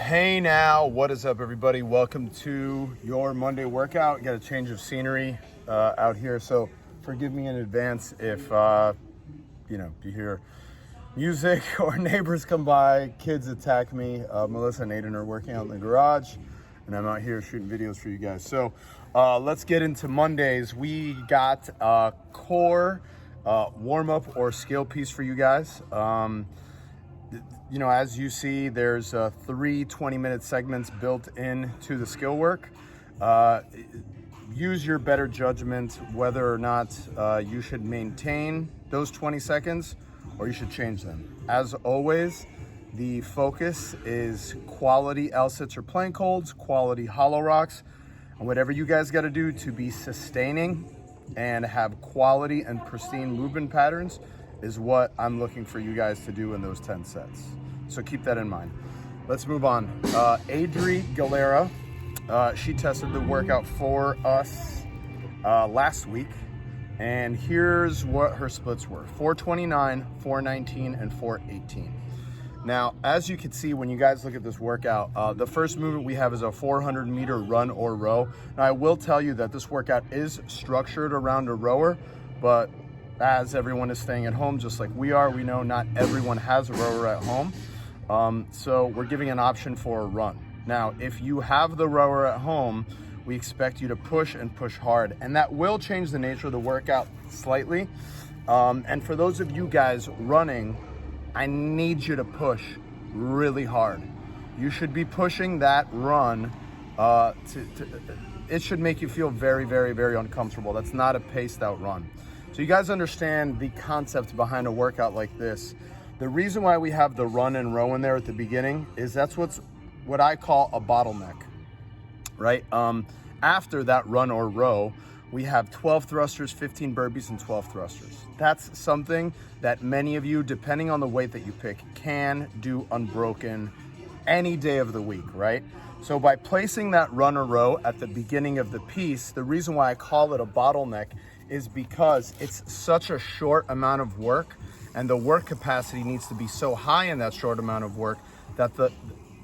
Hey now, what is up everybody? Welcome to your Monday workout. Got a change of scenery out here, so forgive me in advance if you hear music or neighbors come by, kids attack me. Melissa and Aiden are working out in the garage, and I'm out here shooting videos for you guys. So let's get into Mondays. We got a core warm-up or skill piece for you guys. As you see, there's 3 20-minute segments built into the skill work. Use your better judgment whether or not you should maintain those 20 seconds or you should change them. As always, the focus is quality L-sits or plank holds, quality hollow rocks, and whatever you guys got to do to be sustaining and have quality and pristine movement patterns is what I'm looking for you guys to do in those 10 sets. So keep that in mind. Let's move on. Adri Galera, she tested the workout for us last week, and here's what her splits were: 429, 419, and 418. Now, as you can see, when you guys look at this workout, the first movement we have is a 400-meter run or row. Now, I will tell you that this workout is structured around a rower, but as everyone is staying at home, just like we are, we know not everyone has a rower at home. So we're giving an option for a run. Now, if you have the rower at home, we expect you to push and push hard, and that will change the nature of the workout slightly. And for those of you guys running, I need you to push really hard. You should be pushing that run. It should make you feel very, very, very uncomfortable. That's not a paced out run. So you guys understand the concept behind a workout like this. The reason why we have the run and row in there at the beginning is that's what I call a bottleneck, right? After that run or row, we have 12 thrusters, 15 burpees, and 12 thrusters. That's something that many of you, depending on the weight that you pick, can do unbroken any day of the week, right? So by placing that run or row at the beginning of the piece, the reason why I call it a bottleneck is because it's such a short amount of work, and the work capacity needs to be so high in that short amount of work that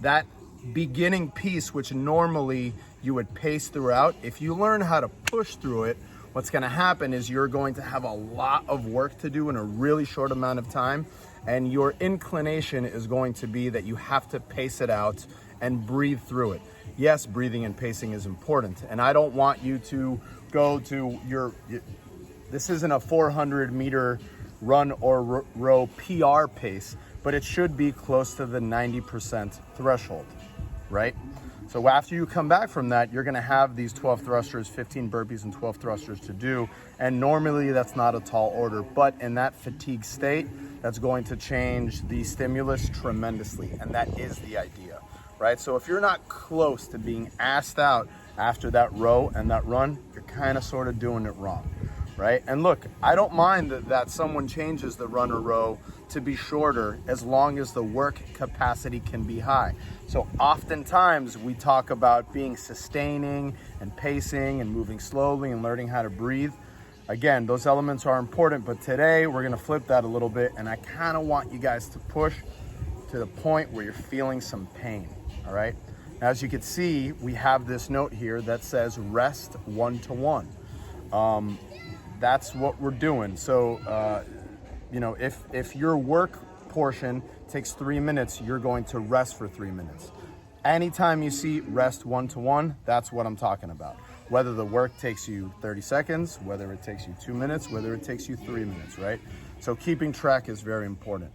that beginning piece, which normally you would pace throughout, if you learn how to push through it, what's going to happen is you're going to have a lot of work to do in a really short amount of time, and your inclination is going to be that you have to pace it out and breathe through it. Yes, breathing and pacing is important, and I don't want you to go to this isn't a 400-meter run or row PR pace, but it should be close to the 90% threshold, right? So after you come back from that, you're gonna have these 12 thrusters, 15 burpees, and 12 thrusters to do. And normally that's not a tall order, but in that fatigue state, that's going to change the stimulus tremendously. And that is the idea, right? So if you're not close to being assed out after that row and that run, you're kind of sort of doing it wrong, right? And look, I don't mind that someone changes the run or row to be shorter as long as the work capacity can be high. So oftentimes we talk about being sustaining and pacing and moving slowly and learning how to breathe. Again, those elements are important, but today we're gonna flip that a little bit, and I kind of want you guys to push to the point where you're feeling some pain, all right? As you can see, we have this note here that says rest 1 to 1. That's what we're doing. So, if your work portion takes 3 minutes, you're going to rest for 3 minutes. Anytime you see rest 1 to 1, that's what I'm talking about. Whether the work takes you 30 seconds, whether it takes you 2 minutes, whether it takes you 3 minutes, right? So keeping track is very important.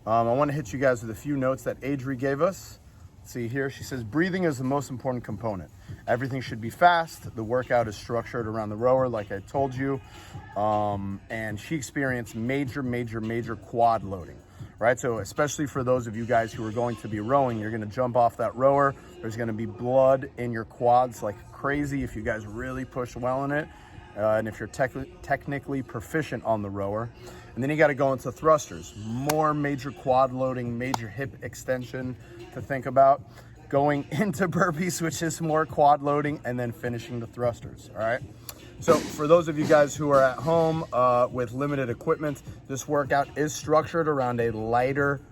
I want to hit you guys with a few notes that Adri gave us. See here, she says, breathing is the most important component. Everything should be fast. The workout is structured around the rower, like I told you. And she experienced major quad loading, right? So especially for those of you guys who are going to be rowing, you're gonna jump off that rower. There's gonna be blood in your quads like crazy if you guys really push well in it. And if you're technically proficient on the rower. And then you got to go into thrusters, more major quad loading, major hip extension to think about, going into burpees, which is more quad loading, and then finishing the thrusters, all right? So for those of you guys who are at home with limited equipment, this workout is structured around a lighter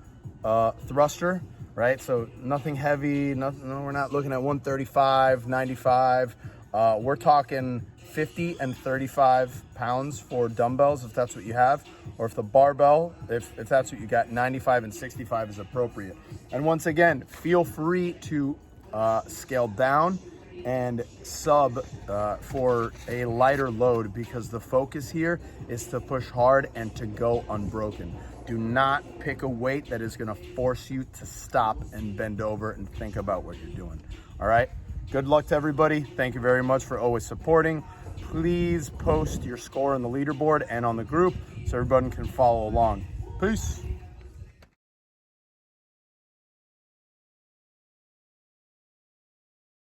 thruster. right? So nothing heavy, nothing, no, we're not looking at 135, 95. We're talking 50 and 35 pounds for dumbbells, if that's what you have, or if the barbell, if that's what you got, 95 and 65 is appropriate. And once again, feel free to scale down and sub for a lighter load, because the focus here is to push hard and to go unbroken. Do not pick a weight that is gonna force you to stop and bend over and think about what you're doing. All right, good luck to everybody. Thank you very much for always supporting. Please post your score on the leaderboard and on the group so everybody can follow along. Peace.